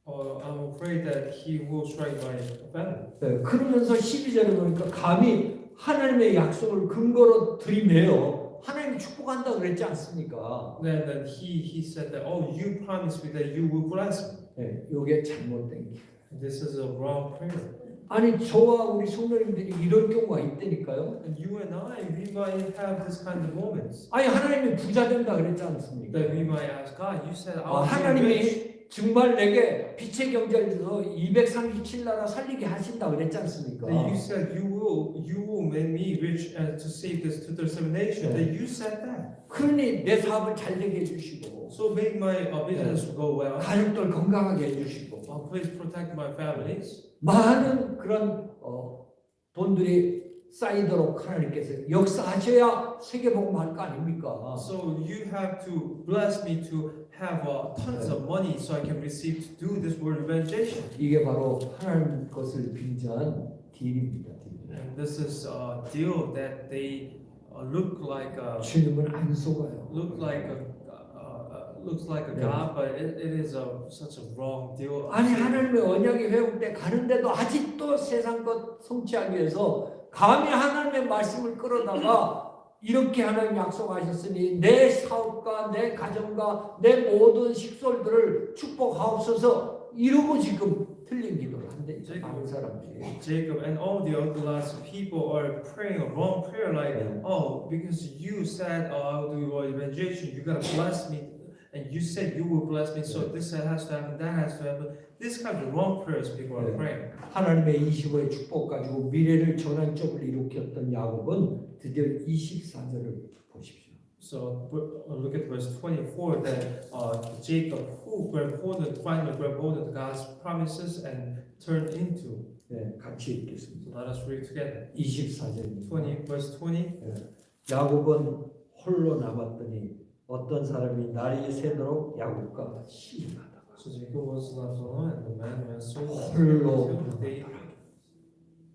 I'm afraid that he will strike my family. 네, 그러면서 12절에 보니까 감히 하나님의 약속을 근거로 들이매요. 하나님이 축복한다 그랬지 않습니까? Then he said that, oh, you promised me that you will bless me. 네, 이게 잘못된 게. This is a wrong prayer. 아니 저와 우리 성도님들이 이런 경우가 있다니까요. And you and I, we might have this kind of moments. 아니 하나님이 부자 된다 그랬지 않습니까? That we might ask God, you said I'll be rich. 하나님이 정말 내게 빛의 경제를 줘서 237나라 살리게 하신다 그랬지 않습니까? That you said you will make me rich and to save this to the seven nations. That you said that. 그러니 내 사업을 잘 되게 해주시고 So make my business go well. 가족들 건강하게 해주시고 Please protect my families. 많은 그런 돈들이 쌓이도록 하나님께서 역사하셔야 세계복음 할 거 아닙니까? So you have to bless me to have tons of money so I can receive to do this world evangelization. 이게 바로 하나님 것을 빙자한 딜입니다. And this is a deal that they look like 주님은 안 속아요. looks like a God, but it is such a wrong deal. 아니 하나님의 언약이 회복돼 가는데도 아직도 세상 것 성취하기 위해서 감히 하나님의 말씀을 끌어다가 이렇게 하나님 약속하셨으니 내 사업과 내 가정과 내 모든 식솔들을 축복하옵소서 이러고 지금 틀린 기도를 한대. 많은 사람들이. Jacob and all the other lots of people are praying a wrong prayer, like, oh, because you said, I'll do your evangelization, you gotta bless me. And you said you will bless me, so this has to happen, that has to happen. This kind of wrong prayers people are praying. 하나님의 25의 축복 가지고 미래를 전환점을 일으켰던 야곱은 드디어 24절을 보십시오. So look at verse 24 that Jacob who finally grabbed hold of God's promises and turned into. 네, 같이 읽겠습니다. So let us read together. 24절입니다. 20 verse 20. 야곱은 홀로 남았더니 어떤 사람이 날이 새도록 야곱과 시름하다가 So Jacob was left alone, and the man went so 홀로 until they.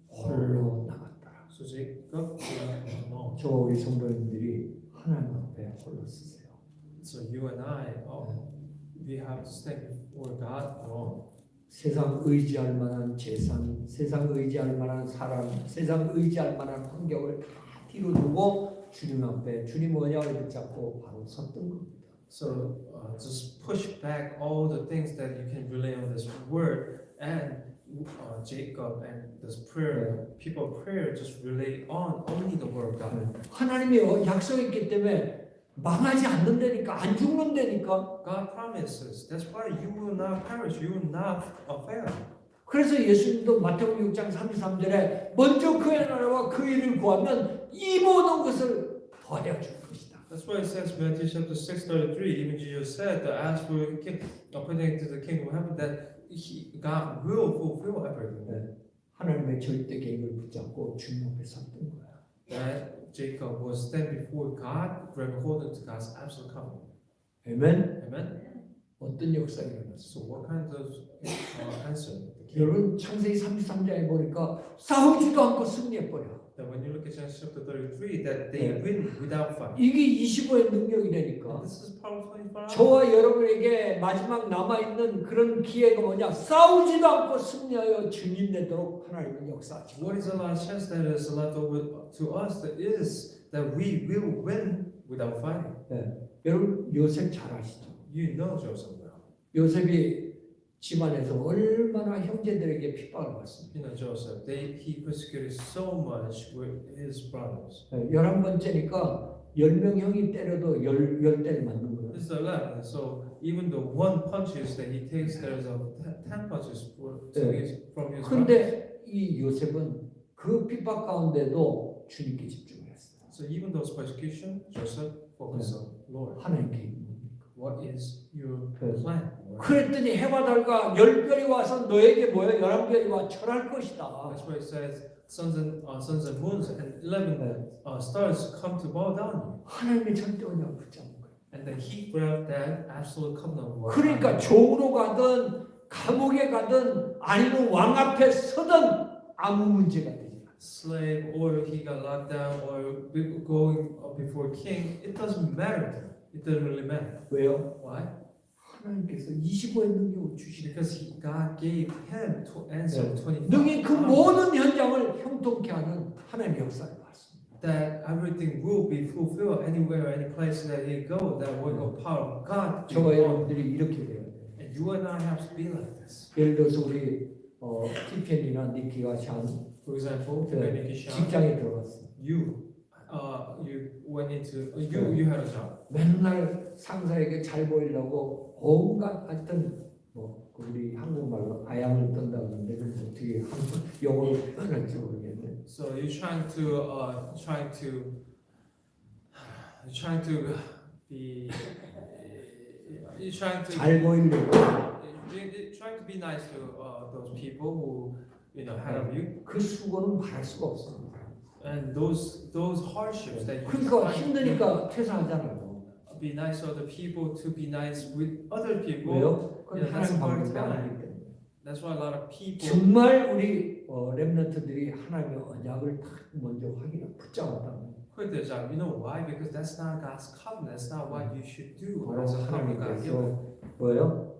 홀로 남았더라. So Jacob was left alone. 저 우리 성도님들이 하나님 앞에 홀로 쓰세요. So you and I, we have to stand before God alone. 세상 의지할 만한 재산, 세상 의지할 만한 사람, 세상 의지할 만한 환경을 다 뒤로 두고 주님 앞에 주님 언약을 붙잡고 바로 섰던 겁니다. So just push back all the things that you can rely on this word and Jacob and this prayer, people prayer just rely on only the word of God. 하나님이 약속했기 때문에 망하지 않는다니까, 안 죽는다니까. God promises. That's why you will not perish. You will not fail. 그래서 예수님도 마태복음 6장 33절에 먼저 그의 나라와 그 일을 구하면 이 모든 것을 더하여 줄 것이다. That's why it says Matthew chapter 6:33. Even Jesus said that as for according to the kingdom of heaven, that God will fulfill everything. 하나님의 절대 계획을 붙잡고 주님 앞에 섰던 거야. That Jacob was stand before God, grab hold of God's absolute covenant. 아멘. Amen. 어떤 역사가 일어났어? So what kind of answer? 여러분 창세기 33장에 보니까 싸우지도 않고 승리해 버려. That when you look at Genesis chapter 33, that they win without fight. 이게 25의 And 능력이라니까. this is power 25. 저와 여러분에게 마지막 남아 있는 그런 기회가 뭐냐? 싸우지도 않고 승리하여 주님 되도록 하나님은 역사하죠. What is the last chance that is left over to us? That is that we will win without fighting. 여러분 요셉 잘 아시죠? You know Joseph well. 요셉이 집안에서 얼마나 형제들에게 핍박을 받습니다. You know Joseph. He persecuted so much with his brothers. 11번째니까 10명 형이 때려도 10대를 맞는 거예요. This is 11. So even the one punches that he takes, there's a 10 punches from his brothers. 그런데 이 요셉은 그 핍박 가운데도 주님께 집중을 했어요. So even those persecution, Joseph focused on Lord. 하나님께. What is your plan? 그랬더니 해와 달과 10별이 와서 너에게 모여 11별이 와 절할 것이다. That's why it says suns and moons and 11 stars come to bow down. 하나님의 절대 언약을 붙잡은 거예요. And then he grabbed that absolute covenant. 그러니까 종으로 가든 감옥에 가든 아니면 왕 앞에 서든 아무 문제가 되지 않아요. Slave or he got locked down or going before king, it doesn't matter. It doesn't really matter. 왜요? Why? 하나님께서 25의 능력을 주시니까 Because God gave him to answer 25. 능히 그 모든 현장을 형통케 하는 하나님의 역사를 봤습니다. That everything will be fulfilled anywhere, any place that he go. That work of power of God. 저와 여러분들이 이렇게 돼요. And you and I have to be like this. 예를 들어서 우리 티펜이나 니키가 장 For example, when you 직장에 들어갔어요. you went into you had a job. 맨날 상사에게 잘 보이려고 온갖 하여튼 뭐 우리 한국말로 아양을 떤다 그러는데 그럼 어떻게 영어로 표현할지 모르겠네. So you're trying to be you're trying to 잘 보이려고 trying to be nice to those people who ahead of you. 그 수고는 말할 수가 없어요. And those hardships that you 그러니까 힘드니까 퇴사하잖아요. be nice to other people, to be nice with other people. 왜요? 그건 Yeah, that's 하나님 part of 방법이 time. 아니기 때문에. That's why a lot of people. 정말 우리 렘넌트들이 하나님의 언약을 딱 먼저 확인하고 붙잡았다면 quit their job. You know why? Because that's not God's covenant. That's not what you should do 바로 as a covenant God given. 하나님께서 뭐예요?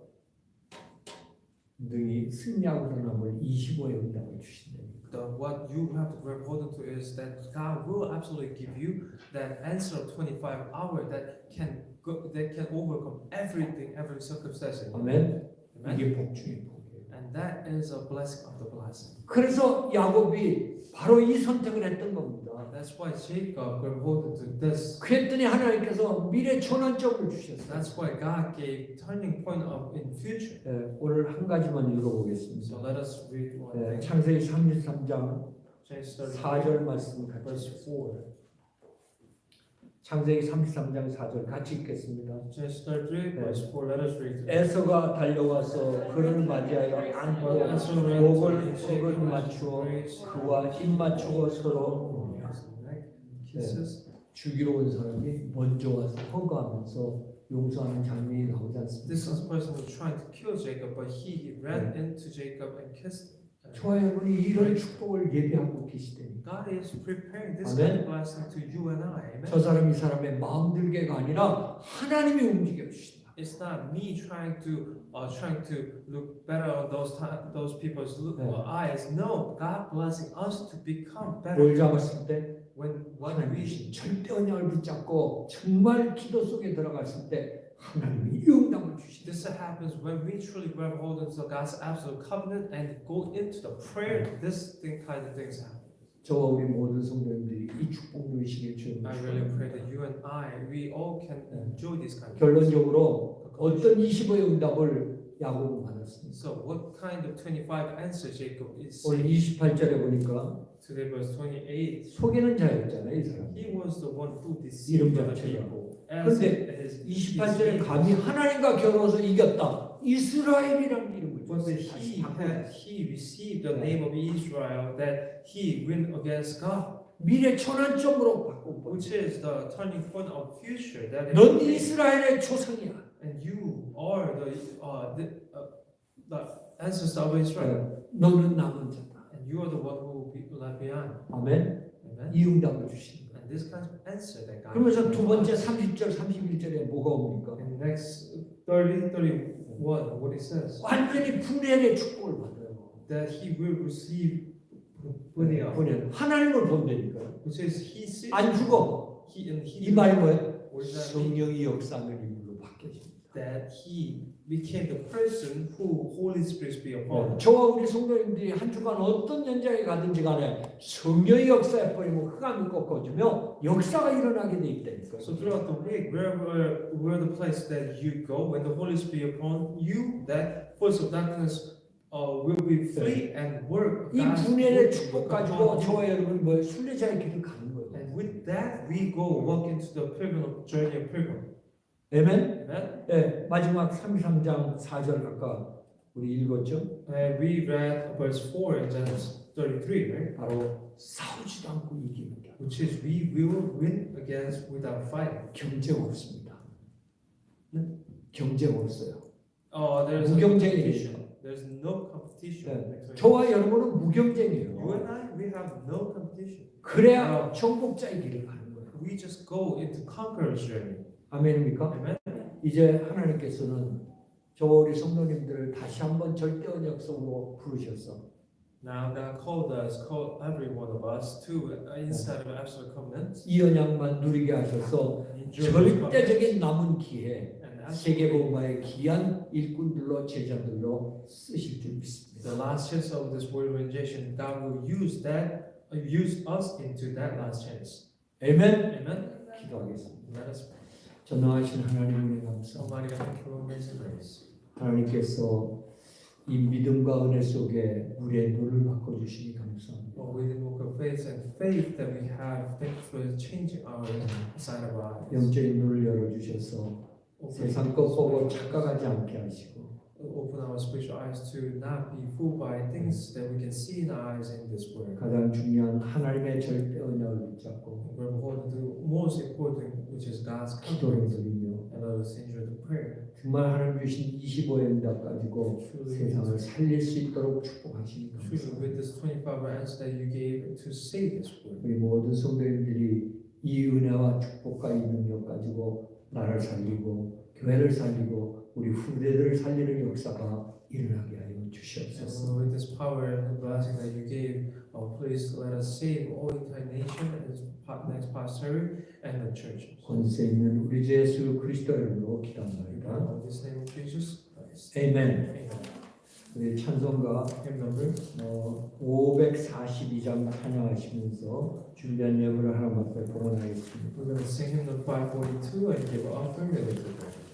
능히 승리하고 남을 25의 응답을 주신다. What you have to grab hold onto is that God will absolutely give you that answer of 25 hours that can overcome everything, every circumstance. 아멘. Amen. 이게 복 중의 복이에요. And that is a blessing of the blessing. 그래서 야곱이 바로 이 선택을 했던 겁니다. That's why Jacob grabbed hold onto this. 그랬더니 하나님께서 미래 전환점을 주셨어요. That's why God gave turning point of in future. 오늘 한 가지만 So 읽어보겠습니다. let us read one thing. 창세기 33장 Genesis 4절 말씀 같이 verse 4. 창세기 33장 4절 같이 읽겠습니다. Genesis 33, verse 4. Let us read. 에서가 달려와서 그를 맞이하여 안고 목을 어긋 맞추어 그와 입 맞추고 서로 Kisses. 죽이러 온 사람이 먼저 와서 허가하면서 용서하는 장면이 나오지 않습니까? This is person was trying to kill Jacob, but he ran into Jacob and kissed him. 좋아요, 여러분이 이런 축복을 예비하고 계시다니. God is preparing this Amen. kind of blessing to you and I. Amen. 저 사람 이 사람의 마음 들게가 아니라 하나님이 움직여 주신다. It's not me trying to look better on those people's eyes. No, God blessing us to become better. 뭘 잡았을 때 When 하나님 we 주신 절대 언약을 붙잡고 정말 기도 속에 들어갔을 때 하나님이 응답을 주신다. this happens when we truly grab hold into God's absolute covenant and go into the prayer. This kind of things happen. 저와 우리 모든 성도님들이 이 축복 누리시길 주님. I really pray that you and I, we all can enjoy this kind of things. 결론적으로 어떤 25의 응답을 야곱은 받았습니다. So what kind of 25 answer Jacob is 오늘 saying? 28절에 보니까 Today verse 28. 속이는 자였잖아요, 이 사람. He was the one who 이름 deceived other 자체가. people. As 그런데 his 28절에 감히 하나님과 겨루어서 이겼다. 이스라엘이라는 이름을 But 줬어요. he received the name of Israel that he win against God, 미래 천안점으로 바꿔. which is the turning point of future. That 넌 is, 이스라엘의 조상이야. and you are the ancestor of Israel, 너는 남은 자다. and you are the one who will be left behind. 아멘. Amen. 이 응답을 주시는 거예요. And this kind of answer that God. 그러면서 두 번째 30절, 31절에 뭐가 옵니까? And next 30, 31, what it says 완전히 분열의 축복을 받아요. that he will receive 분야, 분열. 하나님을 본다니까요. which is he sees. 안 죽어. He 이 말이 뭐예요? what does that mean? 성령이 역사하는 인물로 바뀌어집니다. That he became the person who Holy Spirit be upon. 저와 우리 성도님들이 한 주간 어떤 현장에 가든지 간에 성령의 역사에 버리면 흑암이 꺾어지며 역사가 일어나게 돼 있다니까요. So throughout the week, wherever the place that you go, when the Holy Spirit upon you, that force of darkness will be free and work. 이 God's 분열의 work 축복 will 가지고 come upon you. 저와 여러분 뭐 순례자의 길을 가는 거예요. And with that, we go walk into the pilgrim journey of pilgrim. 아멘. Amen. 네, 마지막 33장 4절 아까 우리 읽었죠? And we read verse 4 in Genesis 33, right? 바로 싸우지도 않고 이기는 게 Which is we will win against without fighting. 경쟁 없습니다. 경쟁 없어요. There's no 무경쟁이에요. competition. There's no competition. 저와 여러분은 무경쟁이에요. You and I, we have no competition. 그래야 정복자의 길을 가는 거예요. We just go into conqueror's journey. 아멘입니까? Amen. 이제 하나님께서는 저와 우리 성도님들을 다시 한번 절대 언약 속으로 부르셔서 Now God called every one of us to inside of absolute covenant. 이 언약만 누리게 하셔서 절대적인 남은 기회 세계복음화의 귀한 일꾼들로 제자들로 쓰실 줄 믿습니다. The last chance of this world organization, God will use us into that last chance. 아멘. Amen. 기도하겠습니다. Let us pray. 전능하신 하나님 은혜 감사합니다. Almighty God, thank you for amazing grace. 하나님께서 이 믿음과 은혜 속에 우리의 눈을 바꿔주시니 감사합니다. Lord, we did walk of faith and faith that we have. Thank you for changing our side of our eyes. 영적인 눈을 열어주셔서 세상 것 보고 착각하지 않게 하시고 Open our spiritual eyes to not be fooled by things that we can see in our eyes in this world. 가장 중요한 하나님의 절대 언약을 붙잡고 We're holding the most important, which is God's 기도를 covenant, 드리며 and let us enjoy the prayer. 정말 하나님 주신 25의 응답 가지고 세상을 살릴 수 있도록 축복하시니 Truly, 감사합니다. with this 25 answer that you gave to save this world, 우리 모든 성도님들이 이 은혜와 축복과 이 능력 가지고 나를 살리고 교회를 살리고 우리 후대들을 살리는 역사가 일어나게 하여 and 주시옵소서. Lord, with this power and the blessing that you gave, please let us save all incarnation and its next posterity and the churches. 권세 있는 우리 주 예수 그리스도의 이름으로 In 기도합니다. this name of Jesus Christ. 아멘. Amen. 우리 찬송가 Hymn number 542장 찬양하시면서 준비한 예물을 하나님 앞에 봉헌하겠습니다. we're going to sing hymn number 542 and give an offering that is the prayer.